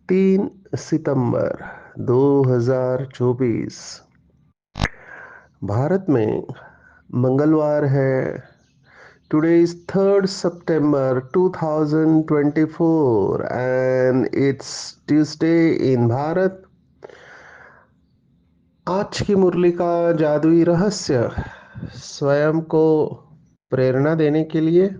3 सितंबर 2024 भारत में मंगलवार है। टुडे इज 3 सितंबर 2024 and it's Tuesday in Bharat. आज की मुरली का जादुई रहस्य स्वयं को प्रेरणा देने के लिए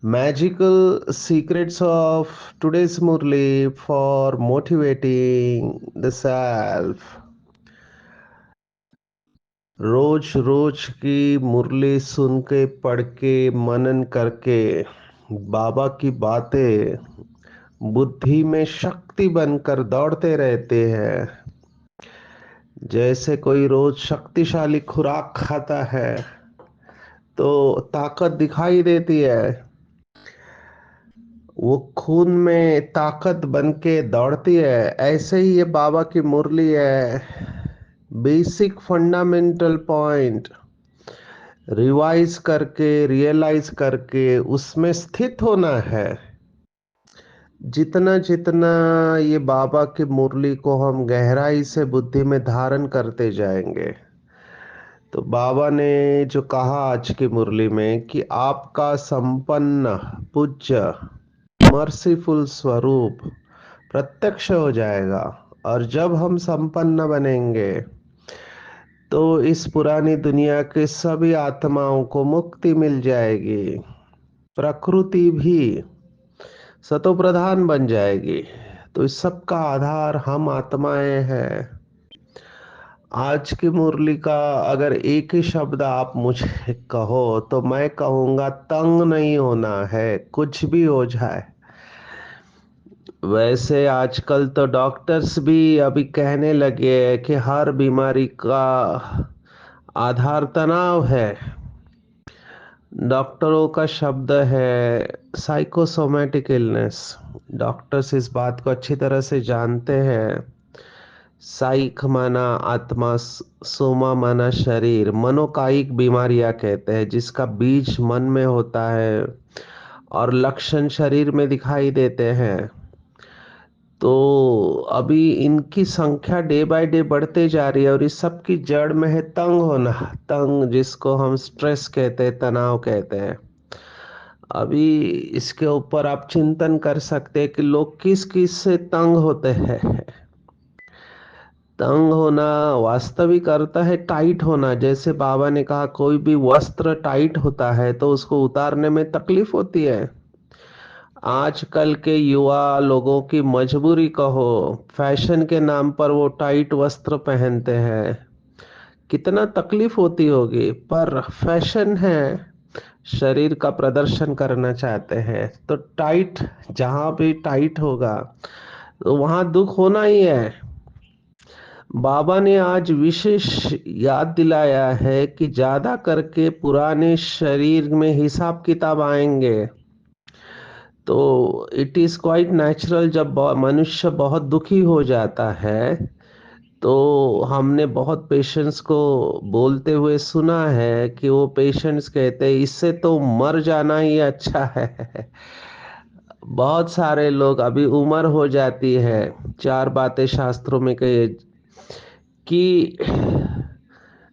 मैजिकल सीक्रेट्स ऑफ टुडेस मुरली फॉर मोटिवेटिंग द सेल्फ। रोज रोज की मुरली सुन के पढ़ के मनन करके बाबा की बातें बुद्धि में शक्ति बनकर दौड़ते रहते हैं। जैसे कोई रोज शक्तिशाली खुराक खाता है तो ताकत दिखाई देती है, वो खून में ताकत बन के दौड़ती है। ऐसे ही ये बाबा की मुरली है। बेसिक फंडामेंटल पॉइंट रिवाइज करके रियलाइज करके उसमें स्थित होना है। जितना जितना ये बाबा की मुरली को हम गहराई से बुद्धि में धारण करते जाएंगे, तो बाबा ने जो कहा आज की मुरली में कि आपका संपन्न पूज्य मर्सीफुल स्वरूप प्रत्यक्ष हो जाएगा। और जब हम संपन्न बनेंगे तो इस पुरानी दुनिया के सभी आत्माओं को मुक्ति मिल जाएगी। प्रकृति भी सतो प्रधान बन जाएगी। तो इस सब का आधार हम आत्माएं हैं। आज की मुरली का अगर एक ही शब्द आप मुझे कहो तो मैं कहूंगा तंग नहीं होना है, कुछ भी हो जाए। वैसे आजकल तो डॉक्टर्स भी अभी कहने लगे हैं कि हर बीमारी का आधार तनाव है। डॉक्टरों का शब्द है साइकोसोमेटिक इलनेस। डॉक्टर्स इस बात को अच्छी तरह से जानते हैं। साइक माना आत्मा, सोमा माना शरीर, मनोकायिक बीमारियां कहते हैं, जिसका बीज मन में होता है और लक्षण शरीर में दिखाई देते हैं। तो अभी इनकी संख्या डे बाय डे बढ़ते जा रही है और इस सब की जड़ में है तंग होना। तंग जिसको हम स्ट्रेस कहते हैं, तनाव कहते हैं। अभी इसके ऊपर आप चिंतन कर सकते हैं कि लोग किस किस से तंग होते हैं। तंग होना वास्तविक अर्थ है टाइट होना। जैसे बाबा ने कहा कोई भी वस्त्र टाइट होता है तो उसको उतारने में तकलीफ होती है। आजकल के युवा लोगों की मजबूरी कहो, फैशन के नाम पर वो टाइट वस्त्र पहनते हैं। कितना तकलीफ होती होगी, पर फैशन है, शरीर का प्रदर्शन करना चाहते हैं तो टाइट, जहां भी टाइट होगा तो वहां दुख होना ही है। बाबा ने आज विशेष याद दिलाया है कि ज्यादा करके पुराने शरीर में हिसाब किताब आएंगे। तो इट इज क्वाइट नेचुरल, जब मनुष्य बहुत दुखी हो जाता है तो हमने बहुत पेशेंट्स को बोलते हुए सुना है कि वो पेशेंट्स कहते हैं इससे तो मर जाना ही अच्छा है। बहुत सारे लोग, अभी उम्र हो जाती है, 4 बातें शास्त्रों में कही कि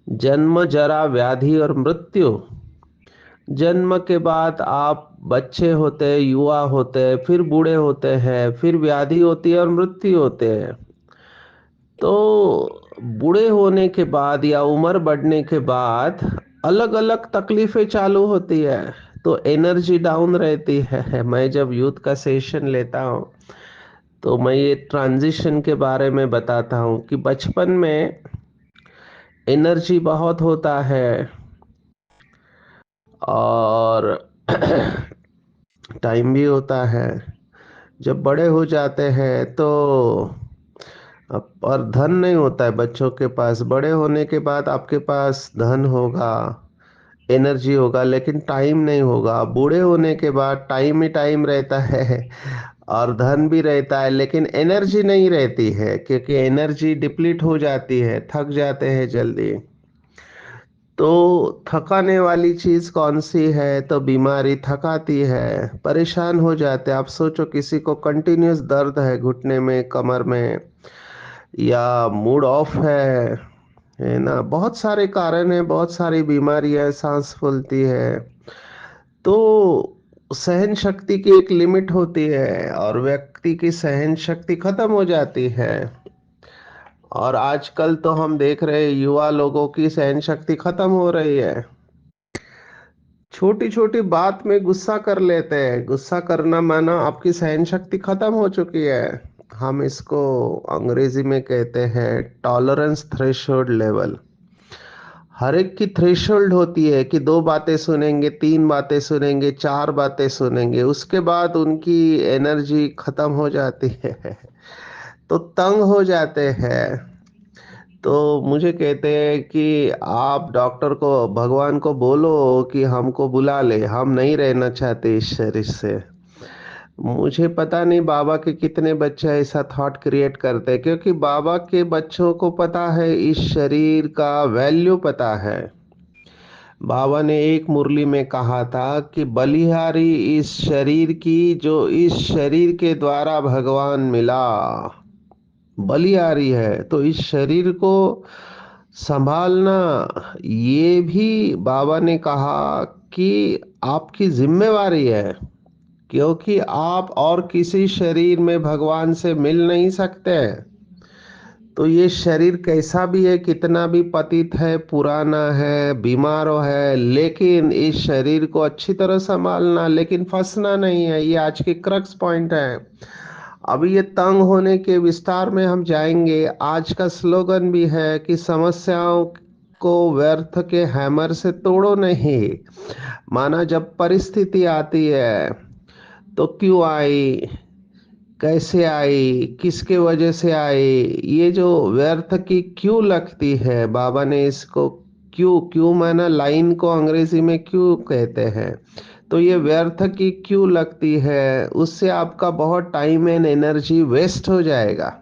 जन्म, जरा, व्याधि और मृत्यु। जन्म के बाद आप बच्चे होते हैं, युवा होते हैं, फिर बूढ़े होते हैं, फिर व्याधि होती है और मृत्यु होते हैं। तो बूढ़े होने के बाद या उम्र बढ़ने के बाद अलग अलग तकलीफें चालू होती है, तो एनर्जी डाउन रहती है। मैं जब यूथ का सेशन लेता हूँ तो मैं ये ट्रांजिशन के बारे में बताता हूँ कि बचपन में एनर्जी बहुत होता है और टाइम भी होता है। जब बड़े हो जाते हैं तो और धन नहीं होता है बच्चों के पास। बड़े होने के बाद आपके पास धन होगा, एनर्जी होगा, लेकिन टाइम नहीं होगा। बूढ़े होने के बाद टाइम ही टाइम रहता है और धन भी रहता है, लेकिन एनर्जी नहीं रहती है, क्योंकि एनर्जी डिप्लीट हो जाती है, थक जाते हैं जल्दी। तो थकाने वाली चीज कौन सी है? तो बीमारी थकाती है, परेशान हो जाते हैं। आप सोचो, किसी को कंटिन्यूअस दर्द है घुटने में, कमर में, या मूड ऑफ है ना। बहुत सारे कारण हैं, बहुत सारी बीमारियां, सांस फूलती है। तो सहन शक्ति की एक लिमिट होती है और व्यक्ति की सहन शक्ति खत्म हो जाती है। और आजकल तो हम देख रहे हैं युवा लोगों की सहन शक्ति खत्म हो रही है। छोटी छोटी बात में गुस्सा कर लेते हैं। गुस्सा करना माना आपकी सहन शक्ति खत्म हो चुकी है। हम इसको अंग्रेजी में कहते हैं टॉलरेंस थ्रेशोल्ड लेवल। हर एक की थ्रेशोल्ड होती है कि दो बातें सुनेंगे, तीन बातें सुनेंगे, चार बातें सुनेंगे, उसके बाद उनकी एनर्जी खत्म हो जाती है। तो तंग हो जाते हैं। तो मुझे कहते हैं कि आप डॉक्टर को, भगवान को बोलो कि हमको बुला ले, हम नहीं रहना चाहते इस शरीर से। मुझे पता नहीं बाबा के कितने बच्चे ऐसा थॉट क्रिएट करते हैं, क्योंकि बाबा के बच्चों को पता है, इस शरीर का वैल्यू पता है। बाबा ने एक मुरली में कहा था कि बलिहारी इस शरीर की, जो इस शरीर के द्वारा भगवान मिला, बलिहारी है। तो इस शरीर को संभालना, ये भी बाबा ने कहा कि आपकी जिम्मेवारी है, क्योंकि आप और किसी शरीर में भगवान से मिल नहीं सकते। तो ये शरीर कैसा भी है, कितना भी पतित है, पुराना है, बीमार है, लेकिन इस शरीर को अच्छी तरह संभालना, लेकिन फंसना नहीं है। ये आज की क्रक्स पॉइंट है। अभी ये तंग होने के विस्तार में हम जाएंगे। आज का स्लोगन भी है कि समस्याओं को व्यर्थ के हैमर से तोड़ो नहीं। माना जब परिस्थिति आती है तो क्यों आई, कैसे आई, किसके वजह से आई, ये जो व्यर्थ की क्यों लगती है, बाबा ने इसको क्यों, क्यों माना लाइन को अंग्रेजी में क्यों कहते हैं। तो ये व्यर्थ की क्यों लगती है, उससे आपका बहुत टाइम एंड एनर्जी वेस्ट हो जाएगा।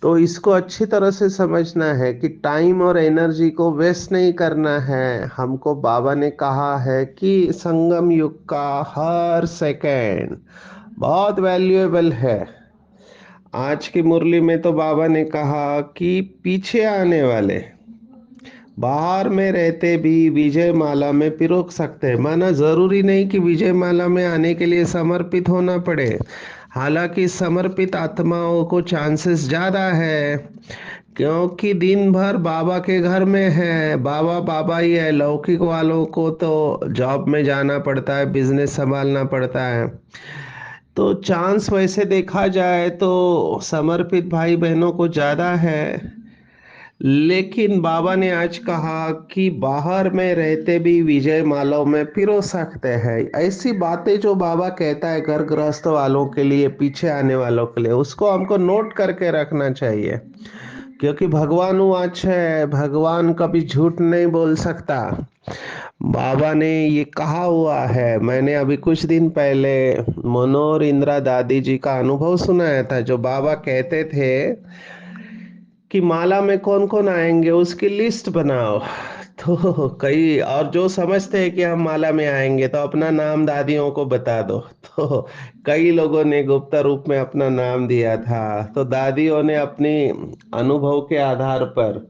तो इसको अच्छी तरह से समझना है कि टाइम और एनर्जी को वेस्ट नहीं करना है। हमको बाबा ने कहा है कि संगम युग का हर सेकेंड बहुत वैल्यूएबल है। आज की मुरली में तो बाबा ने कहा कि पीछे आने वाले बाहर में रहते भी विजय माला में पिरो सकते हैं। माना जरूरी नहीं कि विजय माला में आने के लिए समर्पित होना पड़े। हालांकि समर्पित आत्माओं को चांसेस ज्यादा है, क्योंकि दिन भर बाबा के घर में है। बाबा बाबा ही है। लौकिक वालों को तो जॉब में जाना पड़ता है, बिजनेस संभालना पड़ता है। तो चांस वैसे देखा जाए तो समर्पित भाई बहनों को ज्यादा है। लेकिन बाबा ने आज कहा कि बाहर में रहते भी विजय मालों में पिरो सकते हैं। ऐसी बातें जो बाबा कहता है घर गृहस्थ वालों के लिए, पीछे आने वालों के लिए, उसको हमको नोट करके रखना चाहिए। क्योंकि भगवान वाच है, भगवान कभी झूठ नहीं बोल सकता। बाबा ने ये कहा हुआ है। मैंने अभी कुछ दिन पहले मनोहर इंदिरा दादी जी का अनुभव सुनाया था, जो बाबा कहते थे कि माला में कौन कौन आएंगे उसकी लिस्ट बनाओ। तो कई, और जो समझते हैं कि हम माला में आएंगे तो अपना नाम दादियों को बता दो। तो कई लोगों ने गुप्त रूप में अपना नाम दिया था। तो दादियों ने अपनी अनुभव के आधार पर,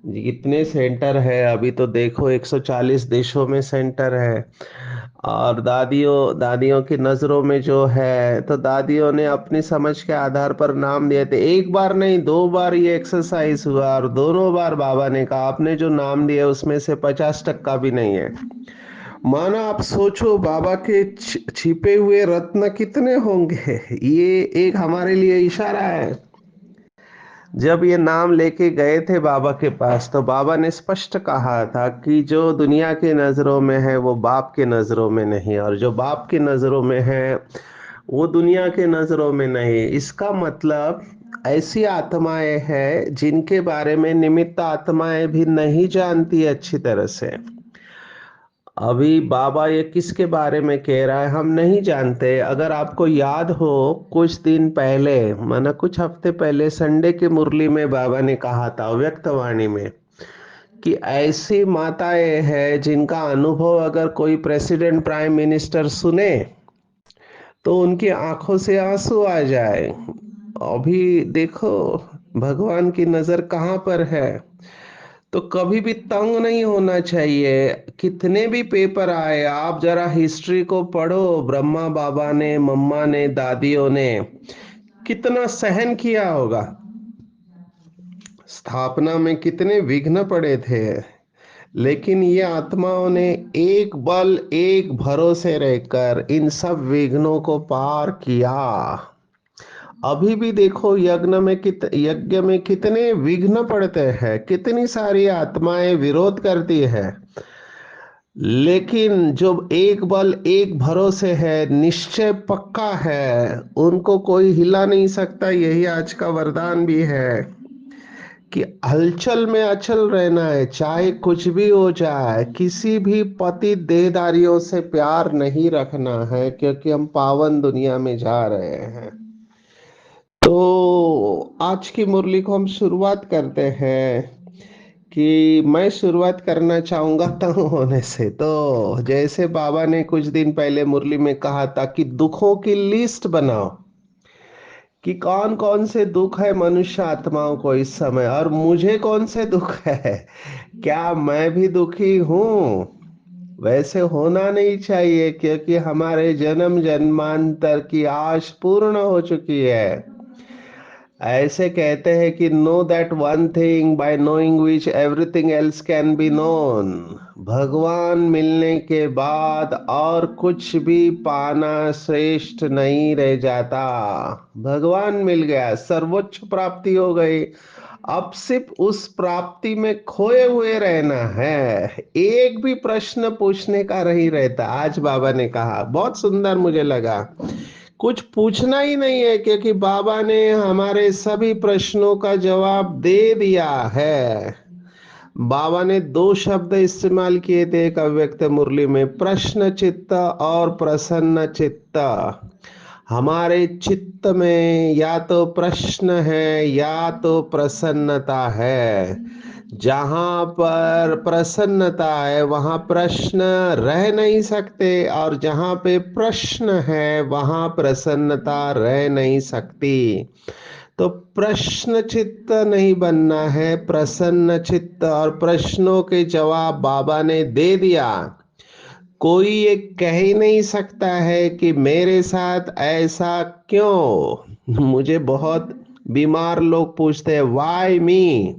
कितने सेंटर है अभी तो देखो, 140 देशों में सेंटर है। और दादियों दादियों की नजरों में जो है, तो दादियों ने अपनी समझ के आधार पर नाम दिए थे। एक बार नहीं, दो बार ये एक्सरसाइज हुआ, और दोनों बार बाबा ने कहा आपने जो नाम दिए उसमें से 50% भी नहीं है। माना आप सोचो बाबा के छिपे हुए रत्न कितने होंगे। ये एक हमारे लिए इशारा है। जब ये नाम लेके गए थे बाबा के पास, तो बाबा ने स्पष्ट कहा था कि जो दुनिया के नजरों में है वो बाप के नजरों में नहीं, और जो बाप के नजरों में है वो दुनिया के नजरों में नहीं। इसका मतलब ऐसी आत्माएं हैं जिनके बारे में निमित्त आत्माएं भी नहीं जानती अच्छी तरह से। अभी बाबा ये किसके बारे में कह रहा है हम नहीं जानते। अगर आपको याद हो, कुछ दिन पहले, माना कुछ हफ्ते पहले, संडे की मुरली में बाबा ने कहा था व्यक्तवाणी में कि ऐसी माताएं हैं जिनका अनुभव अगर कोई प्रेसिडेंट प्राइम मिनिस्टर सुने तो उनकी आंखों से आंसू आ जाए। अभी देखो भगवान की नजर कहाँ पर है। तो कभी भी तंग नहीं होना चाहिए। कितने भी पेपर आए, आप जरा हिस्ट्री को पढ़ो। ब्रह्मा बाबा ने, मम्मा ने, दादियों ने कितना सहन किया होगा। स्थापना में कितने विघ्न पड़े थे, लेकिन ये आत्माओं ने एक बल एक भरोसे रहकर इन सब विघ्नों को पार किया। अभी भी देखो यज्ञ में कितने विघ्न पड़ते हैं, कितनी सारी आत्माएं विरोध करती है, लेकिन जो एक बल एक भरोसे है, निश्चय पक्का है, उनको कोई हिला नहीं सकता। यही आज का वरदान भी है कि हलचल में अचल रहना है, चाहे कुछ भी हो जाए। किसी भी पति देहधारियों से प्यार नहीं रखना है, क्योंकि हम पावन दुनिया में जा रहे हैं। तो आज की मुरली को हम शुरुआत करते हैं कि मैं शुरुआत करना चाहूंगा तंग होने से। तो जैसे बाबा ने कुछ दिन पहले मुरली में कहा था कि दुखों की लिस्ट बनाओ कि कौन कौन से दुख है मनुष्य आत्माओं को इस समय, और मुझे कौन से दुख है, क्या मैं भी दुखी हूं। वैसे होना नहीं चाहिए, क्योंकि हमारे जन्म जन्मांतर की आश पूर्ण हो चुकी है। ऐसे कहते हैं कि know that one thing bye knowing which everything else can be known. भगवान मिलने के बाद और कुछ भी पाना श्रेष्ठ नहीं रह जाता। भगवान मिल गया, सर्वोच्च प्राप्ति हो गई। अब सिर्फ उस प्राप्ति में खोए हुए रहना है, एक भी प्रश्न पूछने का नहीं रहता। आज बाबा ने कहा, बहुत सुंदर मुझे लगा, कुछ पूछना ही नहीं है, क्योंकि बाबा ने हमारे सभी प्रश्नों का जवाब दे दिया है। बाबा ने दो शब्द इस्तेमाल किए थे एक अव्यक्त मुरली में, प्रश्न चित्त और प्रसन्न चित्त। हमारे चित्त में या तो प्रश्न है या तो प्रसन्नता है। जहां पर प्रसन्नता है वहां प्रश्न रह नहीं सकते, और जहां पे प्रश्न है वहां प्रसन्नता रह नहीं सकती। तो प्रश्न चित्त नहीं बनना है, प्रसन्न चित्त। और प्रश्नों के जवाब बाबा ने दे दिया। कोई ये कह ही नहीं सकता है कि मेरे साथ ऐसा क्यों। मुझे बहुत बीमार लोग पूछते हैं, वाई मी।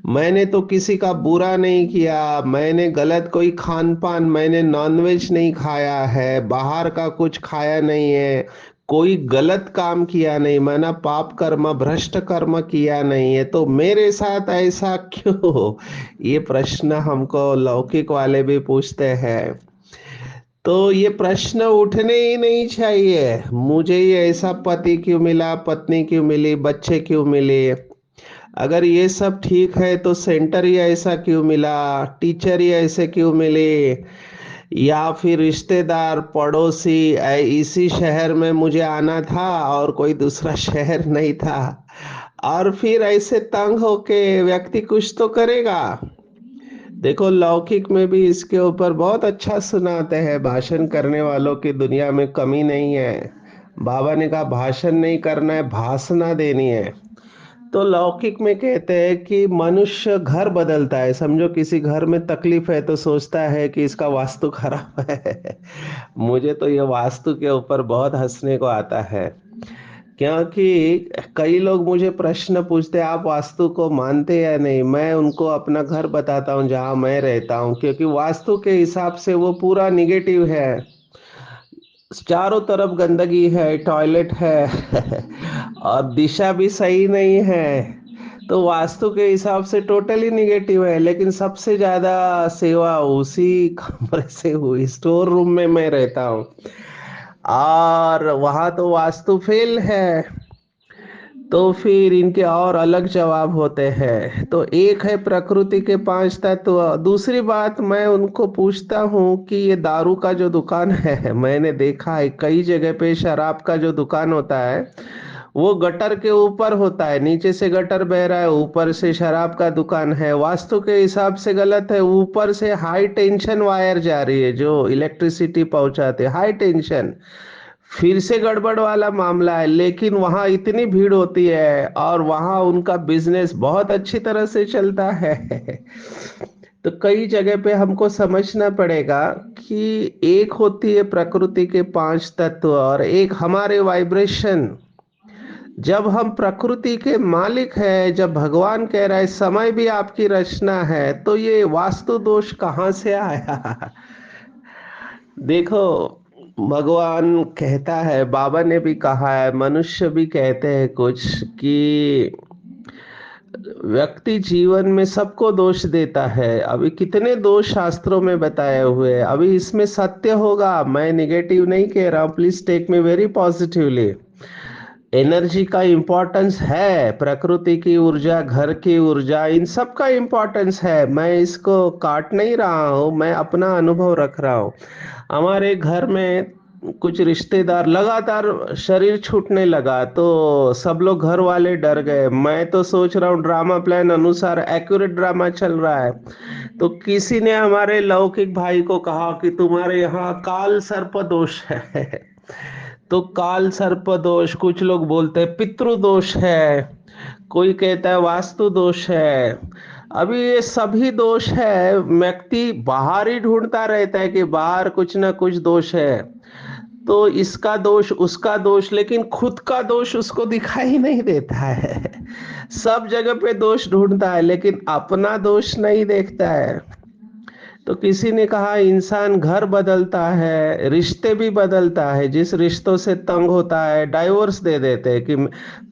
मैंने तो किसी का बुरा नहीं किया, मैंने गलत कोई खान पान, मैंने नॉनवेज नहीं खाया है, बाहर का कुछ खाया नहीं है, कोई गलत काम किया नहीं, मैंने पाप कर्म भ्रष्ट कर्म किया नहीं है, तो मेरे साथ ऐसा क्यों। ये प्रश्न हमको लौकिक वाले भी पूछते हैं। तो ये प्रश्न उठने ही नहीं चाहिए। मुझे ये ऐसा पति क्यों मिला, पत्नी क्यों मिली, बच्चे क्यों मिले। अगर ये सब ठीक है तो सेंटर ही ऐसा क्यों मिला, टीचर ही ऐसे क्यों मिले, या फिर रिश्तेदार पड़ोसी, इसी शहर में मुझे आना था और कोई दूसरा शहर नहीं था। और फिर ऐसे तंग होके व्यक्ति कुछ तो करेगा। देखो लौकिक में भी इसके ऊपर बहुत अच्छा सुनाते हैं। भाषण करने वालों की दुनिया में कमी नहीं है। बाबा ने कहा भाषण नहीं करना है, भाषणा देनी है। तो लौकिक में कहते हैं कि मनुष्य घर बदलता है। समझो किसी घर में तकलीफ है तो सोचता है कि इसका वास्तु खराब है। मुझे तो ये वास्तु के ऊपर बहुत हंसने को आता है, क्योंकि कई लोग मुझे प्रश्न पूछते हैं, आप वास्तु को मानते या नहीं। मैं उनको अपना घर बताता हूँ जहाँ मैं रहता हूँ, क्योंकि वास्तु के हिसाब से वो पूरा निगेटिव है। चारों तरफ गंदगी है, टॉयलेट है और दिशा भी सही नहीं है। तो वास्तु के हिसाब से टोटली निगेटिव है। लेकिन सबसे ज्यादा सेवा उसी कमरे से हुई, स्टोर रूम में मैं रहता हूँ, और वहां तो वास्तु फेल है। तो फिर इनके और अलग जवाब होते हैं। तो एक है प्रकृति के पांच तत्व। दूसरी बात, मैं उनको पूछता हूँ कि ये दारू का जो दुकान है, मैंने देखा है कई जगह पे शराब का जो दुकान होता है, वो गटर के ऊपर होता है, नीचे से गटर बह रहा है, ऊपर से शराब का दुकान है। वास्तु के हिसाब से गलत है। ऊपर से हाई टेंशन वायर जा रही है जो इलेक्ट्रिसिटी पहुंचाते, हाई टेंशन। फिर से गड़बड़ वाला मामला है, लेकिन वहां इतनी भीड़ होती है और वहां उनका बिजनेस बहुत अच्छी तरह से चलता है। तो कई जगह पे हमको समझना पड़ेगा कि एक होती है प्रकृति के पांच तत्व और एक हमारे वाइब्रेशन। जब हम प्रकृति के मालिक है, जब भगवान कह रहा है समय भी आपकी रचना है, तो ये वास्तु दोष कहाँ से आया? देखो, भगवान कहता है, बाबा ने भी कहा है, मनुष्य भी कहते हैं कुछ कि व्यक्ति जीवन में सबको दोष देता है। अभी कितने दोष शास्त्रों में बताए हुए हैं। अभी इसमें सत्य होगा, मैं निगेटिव नहीं कह रहा हूं, please take me very positively. Energy का इम्पोर्टेंस है, प्रकृति की ऊर्जा, घर की ऊर्जा, इन सब का इम्पोर्टेंस है। मैं इसको काट नहीं रहा हूं, मैं अपना अनुभव रख रहा हूं। हमारे घर में कुछ रिश्तेदार लगातार शरीर छूटने लगा तो सब लोग घर वाले डर गए। मैं तो सोच रहा हूँ ड्रामा प्लान अनुसार एक्यूरेट ड्रामा चल रहा है। तो किसी ने हमारे लौकिक भाई को कहा कि तुम्हारे यहाँ काल सर्प दोष है। तो काल सर्प दोष, कुछ लोग बोलते हैं पितृ दोष है, कोई कहता है वास्तु दोष है। अभी ये सभी दोष है, व्यक्ति बाहर ही ढूंढता रहता है कि बाहर कुछ ना कुछ दोष है, तो इसका दोष उसका दोष, लेकिन खुद का दोष उसको दिखाई नहीं देता है। सब जगह पे दोष ढूंढता है लेकिन अपना दोष नहीं देखता है। तो किसी ने कहा इंसान घर बदलता है, रिश्ते भी बदलता है। जिस रिश्तों से तंग होता है डाइवोर्स दे देते हैं कि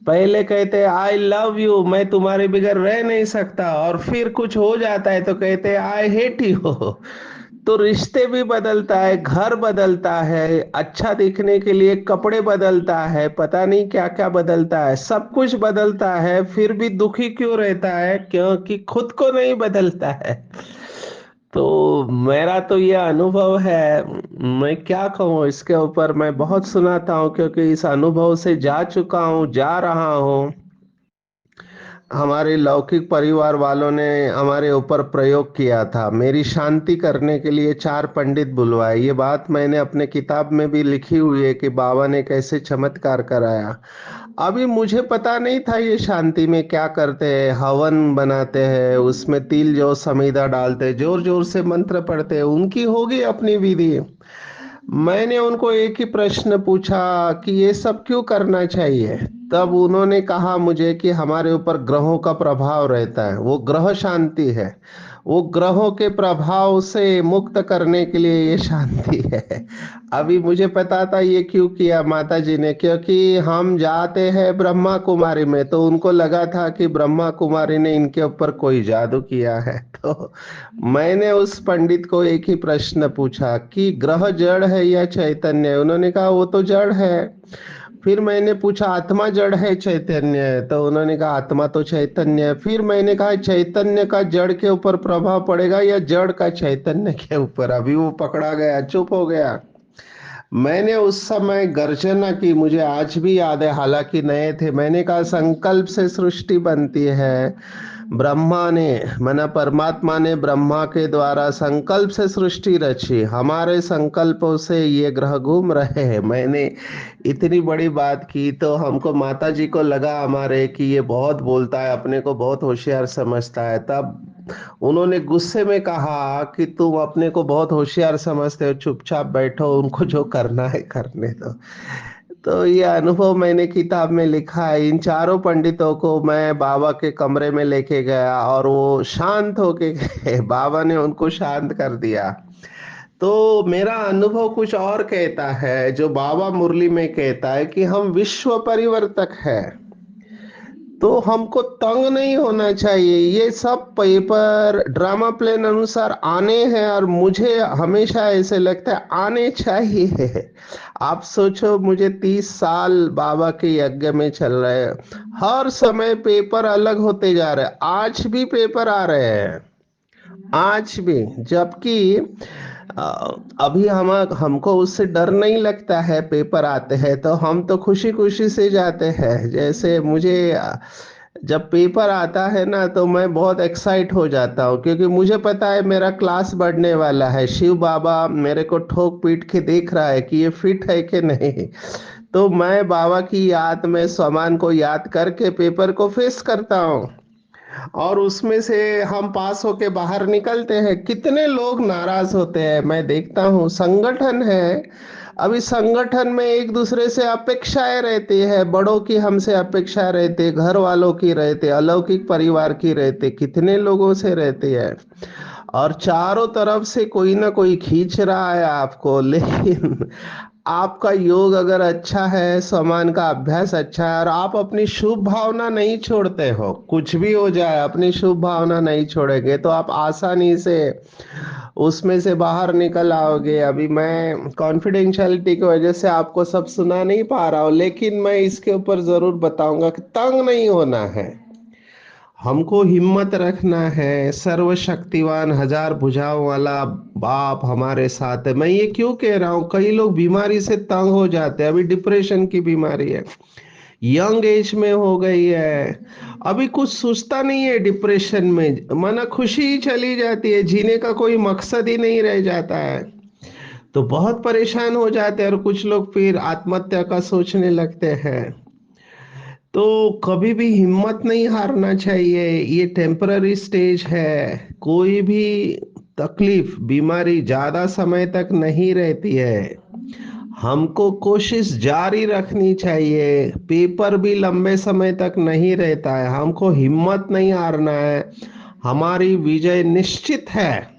पहले कहते हैं आई लव यू, मैं तुम्हारे बगैर रह नहीं सकता, और फिर कुछ हो जाता है तो कहते हैं आई हेट यू। तो रिश्ते भी बदलता है, घर बदलता है, अच्छा दिखने के लिए कपड़े बदलता है, पता नहीं क्या क्या बदलता है, सब कुछ बदलता है, फिर भी दुखी क्यों रहता है? क्योंकि खुद को नहीं बदलता है। तो मेरा तो ये अनुभव है, मैं क्या कहूँ इसके ऊपर। मैं बहुत सुनाता हूँ क्योंकि इस अनुभव से जा चुका हूँ, जा रहा हूँ। हमारे लौकिक परिवार वालों ने हमारे ऊपर प्रयोग किया था, मेरी शांति करने के लिए 4 पंडित बुलवाए। ये बात मैंने अपने किताब में भी लिखी हुई है कि बाबा ने कैसे चमत्कार कराया। अभी मुझे पता नहीं था ये शांति में क्या करते हैं, हवन बनाते हैं, उसमें तिल जौ समीदा डालते हैं, जोर जोर से मंत्र पढ़ते हैं, उनकी होगी अपनी विधि। मैंने उनको एक ही प्रश्न पूछा कि ये सब क्यों करना चाहिए। तब उन्होंने कहा मुझे कि हमारे ऊपर ग्रहों का प्रभाव रहता है, वो ग्रह शांति है, वो ग्रहों के प्रभाव से मुक्त करने के लिए ये शांति है। अभी मुझे पता था ये क्यों किया माता जी ने, क्योंकि हम जाते हैं ब्रह्मा कुमारी में, तो उनको लगा था कि ब्रह्मा कुमारी ने इनके ऊपर कोई जादू किया है। तो मैंने उस पंडित को एक ही प्रश्न पूछा कि ग्रह जड़ है या चैतन्य है? उन्होंने कहा वो तो जड़ है। फिर मैंने पूछा आत्मा जड़ है चैतन्य है? तो उन्होंने कहा आत्मा तो चैतन्य है। फिर मैंने कहा चैतन्य का जड़ के ऊपर प्रभाव पड़ेगा या जड़ का चैतन्य के ऊपर? अभी वो पकड़ा गया, चुप हो गया। मैंने उस समय गर्जना की, मुझे आज भी याद है, हालांकि नए थे। मैंने कहा संकल्प से सृष्टि बनती है। ब्रह्मा ने, माना परमात्मा ने ब्रह्मा के द्वारा संकल्प से सृष्टि रची, हमारे संकल्पों से ये ग्रह घूम रहे हैं। मैंने इतनी बड़ी बात की तो हमको माता जी को लगा हमारे कि ये बहुत बोलता है, अपने को बहुत होशियार समझता है। तब उन्होंने गुस्से में कहा कि तुम अपने को बहुत होशियार समझते हो, चुपचाप बैठो, उनको जो करना है करने दो। तो ये अनुभव मैंने किताब में लिखा है। इन 4 पंडितों को मैं बाबा के कमरे में लेके गया और वो शांत होके गए। बाबा ने उनको शांत कर दिया। तो मेरा अनुभव कुछ और कहता है, जो बाबा मुरली में कहता है कि हम विश्व परिवर्तक है, तो हमको तंग नहीं होना चाहिए। ये सब पेपर ड्रामा प्लान अनुसार आने हैं और मुझे हमेशा ऐसे लगता है आने चाहिए। आप सोचो, मुझे 30 साल बाबा के यज्ञ में चल रहे हैं, हर समय पेपर अलग होते जा रहे हैं। आज भी पेपर आ रहे हैं, आज भी। जबकि अभी हम हमको उससे डर नहीं लगता है। पेपर आते हैं तो हम तो खुशी खुशी से जाते हैं। जैसे मुझे जब पेपर आता है ना तो मैं बहुत एक्साइट हो जाता हूँ, क्योंकि मुझे पता है मेरा क्लास बढ़ने वाला है। शिव बाबा मेरे को ठोक पीट के देख रहा है कि ये फिट है कि नहीं। तो मैं बाबा की याद में सामान को याद करके पेपर को फेस करता हूँ, और उसमें से हम पास होके बाहर निकलते हैं। कितने लोग नाराज होते हैं मैं देखता हूँ। संगठन है, अभी संगठन में एक दूसरे से अपेक्षाएं रहती है, बड़ों की हमसे अपेक्षा रहती है, घर वालों की रहती है, अलौकिक परिवार की रहती है, कितने लोगों से रहती है। और चारों तरफ से कोई ना कोई खींच रहा है आपको। लेकिन आपका योग अगर अच्छा है, सामान का अभ्यास अच्छा है, और आप अपनी शुभ भावना नहीं छोड़ते हो, कुछ भी हो जाए अपनी शुभ भावना नहीं छोड़ेंगे तो आप आसानी से उसमें से बाहर निकल आओगे। अभी मैं कॉन्फिडेंशियलिटी की वजह से आपको सब सुना नहीं पा रहा हूँ, लेकिन मैं इसके ऊपर जरूर बताऊंगा कि तंग नहीं होना है, हमको हिम्मत रखना है। सर्वशक्तिवान हजार भुजाओं वाला बाप हमारे साथ है। मैं ये क्यों कह रहा हूँ, कई लोग बीमारी से तंग हो जाते हैं। अभी डिप्रेशन की बीमारी है, यंग एज में हो गई है, अभी कुछ सोचता नहीं है, डिप्रेशन में माना खुशी ही चली जाती है, जीने का कोई मकसद ही नहीं रह जाता है। तो बहुत परेशान हो जाते हैं, और कुछ लोग फिर आत्महत्या का सोचने लगते हैं। तो कभी भी हिम्मत नहीं हारना चाहिए। ये टेम्पररी स्टेज है। कोई भी तकलीफ, बीमारी ज्यादा समय तक नहीं रहती है। हमको कोशिश जारी रखनी चाहिए। पेपर भी लंबे समय तक नहीं रहता है, हमको हिम्मत नहीं हारना है। हमारी विजय निश्चित है।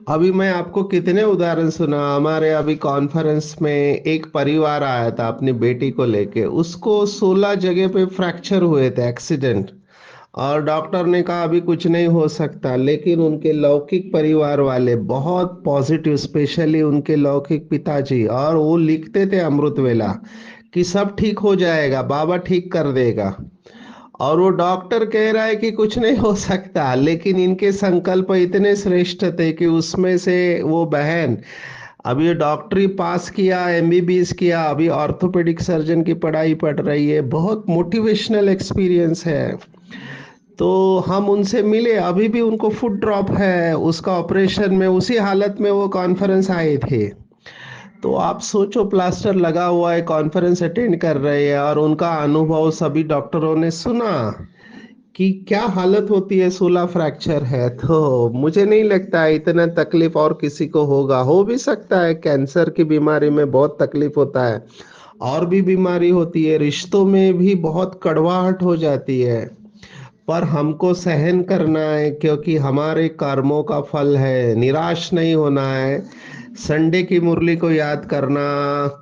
अभी मैं आपको कितने उदाहरण सुना। हमारे अभी कॉन्फ्रेंस में एक परिवार आया था अपनी बेटी को लेके, उसको 16 जगह पे फ्रैक्चर हुए थे, एक्सीडेंट। और डॉक्टर ने कहा अभी कुछ नहीं हो सकता, लेकिन उनके लौकिक परिवार वाले बहुत पॉजिटिव, स्पेशली उनके लौकिक पिताजी, और वो लिखते थे अमृत वेला कि सब ठीक हो जाएगा, बाबा ठीक कर देगा। और वो डॉक्टर कह रहा है कि कुछ नहीं हो सकता, लेकिन इनके संकल्प इतने श्रेष्ठ थे कि उसमें से वो बहन अभी डॉक्टरी पास किया, एमबीबीएस किया, अभी ऑर्थोपेडिक सर्जन की पढ़ाई पढ़ रही है। बहुत मोटिवेशनल एक्सपीरियंस है। तो हम उनसे मिले, अभी भी उनको फुट ड्रॉप है, उसका ऑपरेशन में उसी हालत में वो कॉन्फ्रेंस आए थे। तो आप सोचो, प्लास्टर लगा हुआ है, कॉन्फ्रेंस अटेंड कर रहे हैं, और उनका अनुभव सभी डॉक्टरों ने सुना कि क्या हालत होती है, 16 फ्रैक्चर है। तो मुझे नहीं लगता है इतना तकलीफ और किसी को होगा। हो भी सकता है, कैंसर की बीमारी में बहुत तकलीफ होता है, और भी बीमारी होती है, रिश्तों में भी बहुत कड़वाहट हो जाती है। पर हमको सहन करना है, क्योंकि हमारे कर्मों का फल है। निराश नहीं होना है। संडे की मुरली को याद करना,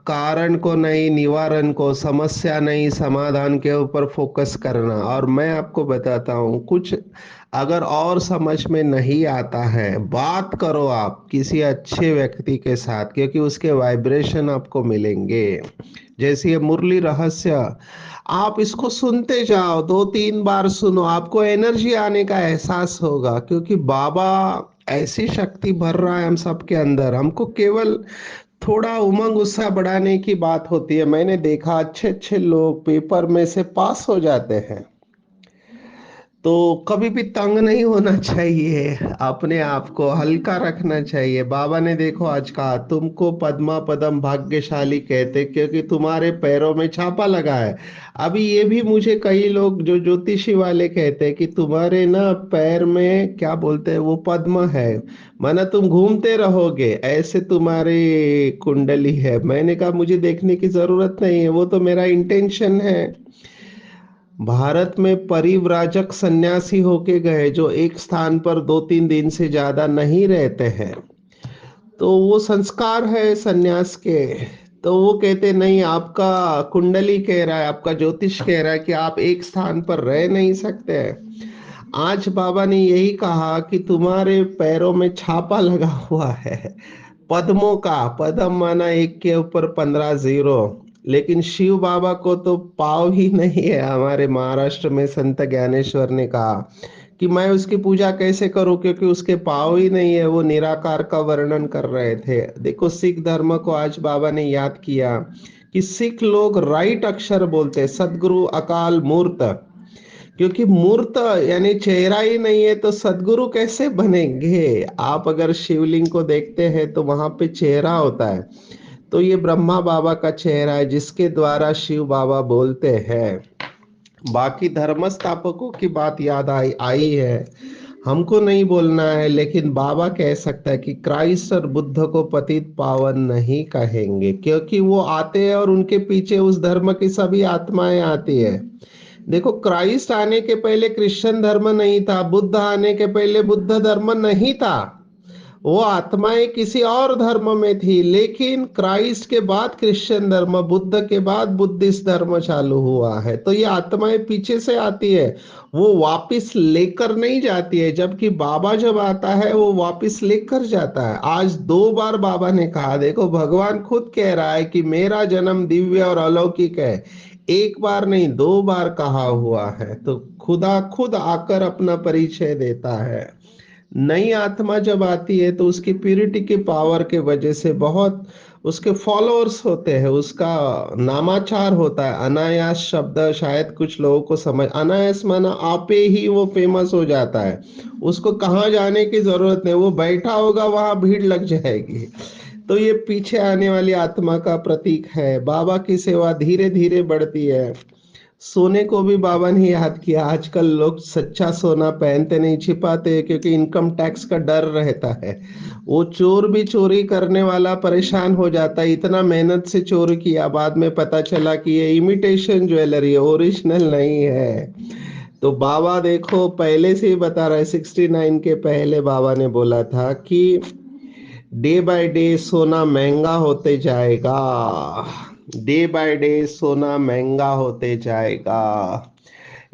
कारण को नहीं निवारण को, समस्या नहीं समाधान के ऊपर फोकस करना। और मैं आपको बताता हूँ कुछ, अगर और समझ में नहीं आता है, बात करो आप किसी अच्छे व्यक्ति के साथ, क्योंकि उसके वाइब्रेशन आपको मिलेंगे। जैसे ये मुरली रहस्य, आप इसको सुनते जाओ, 2-3 बार सुनो, आपको एनर्जी आने का एहसास होगा, क्योंकि बाबा ऐसी शक्ति भर रहा है हम सबके अंदर। हमको केवल थोड़ा उमंग उत्साह बढ़ाने की बात होती है। मैंने देखा अच्छे अच्छे लोग पेपर में से पास हो जाते हैं। तो कभी भी तंग नहीं होना चाहिए, अपने आप को हल्का रखना चाहिए। बाबा ने देखो आज कहा, तुमको पद्मा पदम भाग्यशाली कहते, क्योंकि तुम्हारे पैरों में छापा लगा है। अभी ये भी मुझे कई लोग जो ज्योतिषी वाले कहते हैं कि तुम्हारे ना पैर में क्या बोलते हैं वो पद्म है, माना तुम घूमते रहोगे, ऐसे तुम्हारी कुंडली है। मैंने कहा मुझे देखने की जरूरत नहीं है, वो तो मेरा इंटेंशन है। भारत में परिव्राजक सन्यासी होके गए जो एक स्थान पर 2-3 दिन से ज्यादा नहीं रहते हैं, तो वो संस्कार है सन्यास के। तो वो कहते नहीं, आपका कुंडली कह रहा है, आपका ज्योतिष कह रहा है कि आप एक स्थान पर रह नहीं सकते। आज बाबा ने यही कहा कि तुम्हारे पैरों में छापा लगा हुआ है पद्मों का। पद्म माना एक के ऊपर 15 जीरो। लेकिन शिव बाबा को तो पाव ही नहीं है। हमारे महाराष्ट्र में संत ज्ञानेश्वर ने कहा कि मैं उसकी पूजा कैसे करूं, क्योंकि उसके पाँव ही नहीं है। वो निराकार का वर्णन कर रहे थे। देखो सिख धर्म को आज बाबा ने याद किया कि सिख लोग राइट अक्षर बोलते हैं, सदगुरु अकाल मूर्त। क्योंकि मूर्त यानी चेहरा ही नहीं है तो सदगुरु कैसे बनेंगे। आप अगर शिवलिंग को देखते हैं तो वहां पे चेहरा होता है। तो ये ब्रह्मा बाबा का चेहरा है जिसके द्वारा शिव बाबा बोलते हैं। बाकी धर्म स्थापकों की बात याद आई आई है, हमको नहीं बोलना है, लेकिन बाबा कह सकता है कि क्राइस्ट और बुद्ध को पतित पावन नहीं कहेंगे, क्योंकि वो आते हैं और उनके पीछे उस धर्म की सभी आत्माएं आती है। देखो क्राइस्ट आने के पहले क्रिश्चियन धर्म नहीं था, बुद्ध आने के पहले बुद्ध धर्म नहीं था। वो आत्माएं किसी और धर्म में थी, लेकिन क्राइस्ट के बाद क्रिश्चियन धर्म, बुद्ध के बाद बुद्धिस्ट धर्म चालू हुआ है। तो ये आत्माएं पीछे से आती है, वो वापस लेकर नहीं जाती है। जबकि बाबा जब आता है वो वापस लेकर जाता है। आज 2 बार बाबा ने कहा, देखो भगवान खुद कह रहा है कि मेरा जन्म दिव्य और अलौकिक है। एक बार नहीं 2 बार कहा हुआ है। तो खुदा खुद आकर अपना परिचय देता है। नई आत्मा जब आती है तो उसकी प्यूरिटी की पावर के वजह से बहुत उसके फॉलोअर्स होते हैं, उसका नामाचार होता है। अनायास शब्द शायद कुछ लोगों को समझ, अनायास माना आपे ही वो फेमस हो जाता है। उसको कहाँ जाने की जरूरत नहीं, वो बैठा होगा वहां भीड़ लग जाएगी। तो ये पीछे आने वाली आत्मा का प्रतीक है। बाबा की सेवा धीरे धीरे बढ़ती है। सोने को भी बाबा ने याद किया। आजकल लोग सच्चा सोना पहनते नहीं, छिपाते, क्योंकि इनकम टैक्स का डर रहता है। वो चोर भी चोरी करने वाला परेशान हो जाता है, इतना मेहनत से चोरी किया, बाद में पता चला कि ये इमिटेशन ज्वेलरी है, ओरिजिनल नहीं है। तो बाबा देखो पहले से ही बता रहा है, 69 के पहले बाबा ने बोला था कि डे बाय डे सोना महंगा होते जाएगा। डे बाय डे सोना महंगा होते जाएगा।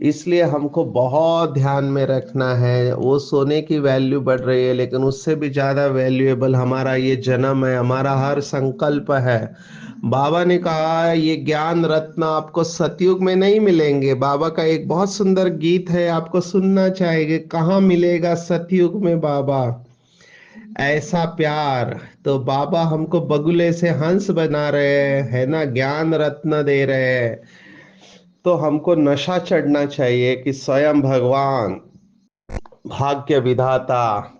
इसलिए हमको बहुत ध्यान में रखना है। वो सोने की वैल्यू बढ़ रही है, लेकिन उससे भी ज्यादा वैल्यूएबल हमारा ये जन्म है, हमारा हर संकल्प है। बाबा ने कहा ये ज्ञान रत्न आपको सतयुग में नहीं मिलेंगे। बाबा का एक बहुत सुंदर गीत है, आपको सुनना चाहेंगे। कहाँ मिलेगा सतयुग में बाबा ऐसा प्यार। तो बाबा हमको बगुले से हंस बना रहे हैं ना, ज्ञान रत्न दे रहे हैं। तो हमको नशा चढ़ना चाहिए कि स्वयं भगवान भाग्य विधाता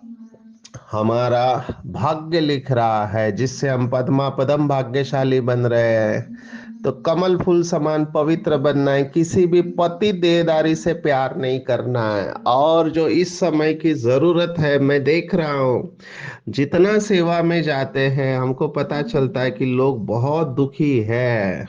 हमारा भाग्य लिख रहा है, जिससे हम पद्मा पदम भाग्यशाली बन रहे हैं। तो कमल फूल समान पवित्र बनना है, किसी भी पति देहदारी से प्यार नहीं करना है। और जो इस समय की जरूरत है, मैं देख रहा हूँ जितना सेवा में जाते हैं हमको पता चलता है कि लोग बहुत दुखी है,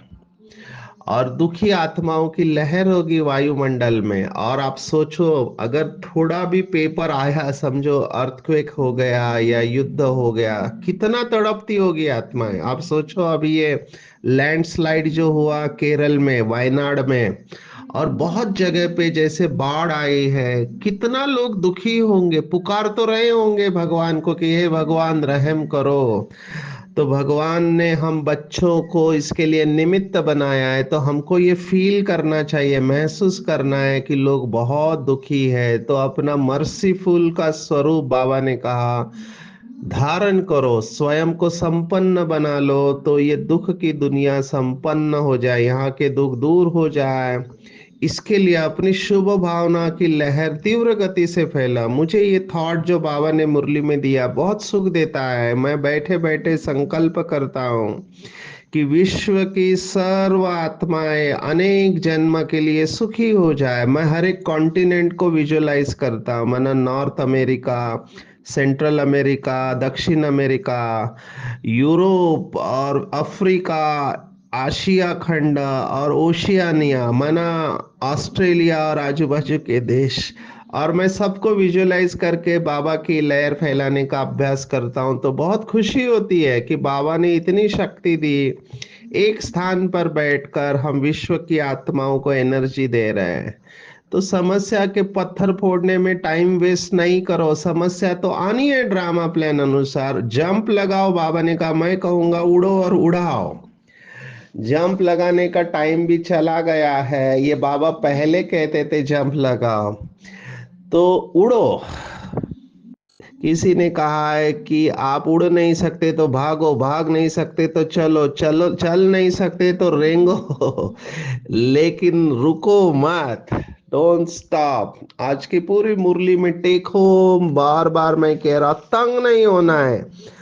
और दुखी आत्माओं की लहर होगी वायुमंडल में। और आप सोचो अगर थोड़ा भी पेपर आया, समझो अर्थक्वेक हो गया या युद्ध हो गया, कितना तड़पती होगी आत्माएं। आप सोचो अभी ये लैंडस्लाइड जो हुआ केरल में, वायनाड में, और बहुत जगह पे जैसे बाढ़ आई है, कितना लोग दुखी होंगे, पुकार तो रहे होंगे भगवान को कि हे भगवान रहम करो। तो भगवान ने हम बच्चों को इसके लिए निमित्त बनाया है। तो हमको ये फील करना चाहिए, महसूस करना है कि लोग बहुत दुखी है। तो अपना मर्सीफुल का स्वरूप बाबा ने कहा धारण करो, स्वयं को संपन्न बना लो, तो ये दुख की दुनिया संपन्न हो जाए, यहाँ के दुख दूर हो जाए। इसके लिए अपनी शुभ भावना की लहर तीव्र गति से फैला। मुझे ये थॉट जो बाबा ने मुरली में दिया बहुत सुख देता है। मैं बैठे बैठे संकल्प करता हूँ कि विश्व की सर्व आत्माएं अनेक जन्म के लिए सुखी हो जाए। मैं हर एक कॉन्टिनेंट को विजुअलाइज करता हूँ, माना नॉर्थ अमेरिका, सेंट्रल अमेरिका, दक्षिण अमेरिका, यूरोप और अफ्रीका, आशिया खंड और ओशियानिया, माना ऑस्ट्रेलिया और आजू बाजू के देश। और मैं सबको विजुअलाइज करके बाबा की लहर फैलाने का अभ्यास करता हूँ। तो बहुत खुशी होती है कि बाबा ने इतनी शक्ति दी। एक स्थान पर बैठकर हम विश्व की आत्माओं को एनर्जी दे रहे हैं। तो समस्या के पत्थर फोड़ने में टाइम वेस्ट नहीं करो। समस्या तो आनी है ड्रामा प्लान अनुसार। जंप लगाओ, बाबा ने कहा, मैं कहूंगा उड़ो और उड़ाओ। जंप लगाने का टाइम भी चला गया है, ये बाबा पहले कहते थे जंप लगाओ। तो उड़ो। किसी ने कहा है कि आप उड़ नहीं सकते तो भागो, भाग नहीं सकते तो चलो, चलो चल नहीं सकते तो रेंगो। लेकिन रुको मत। Don't stop. आज की पूरी मुरली में टेक होम, बार बार मैं कह रहा, तंग नहीं होना है।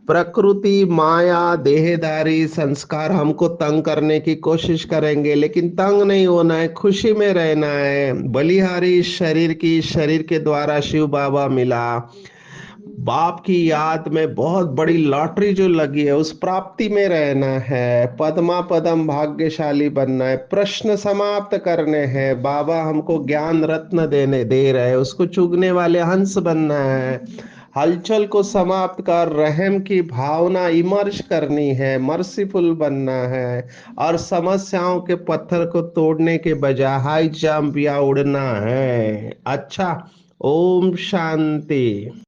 प्रकृति, माया, देहधारी संस्कार हमको तंग करने की कोशिश करेंगे, लेकिन तंग नहीं होना है, खुशी में रहना है। बलिहारी शरीर की, शरीर के द्वारा शिव बाबा मिला। बाप की याद में बहुत बड़ी लॉटरी जो लगी है, उस प्राप्ति में रहना है। पद्मा पदम भाग्यशाली बनना है। प्रश्न समाप्त करने हैं। बाबा हमको ज्ञान रत्न देने दे रहे हैं, उसको चुगने वाले हंस बनना है। हलचल को समाप्त कर रहम की भावना इमर्ज करनी है, मर्सीफुल बनना है। और समस्याओं के पत्थर को तोड़ने के बजाय हाई जंप या उड़ना है। अच्छा। ओम शांति।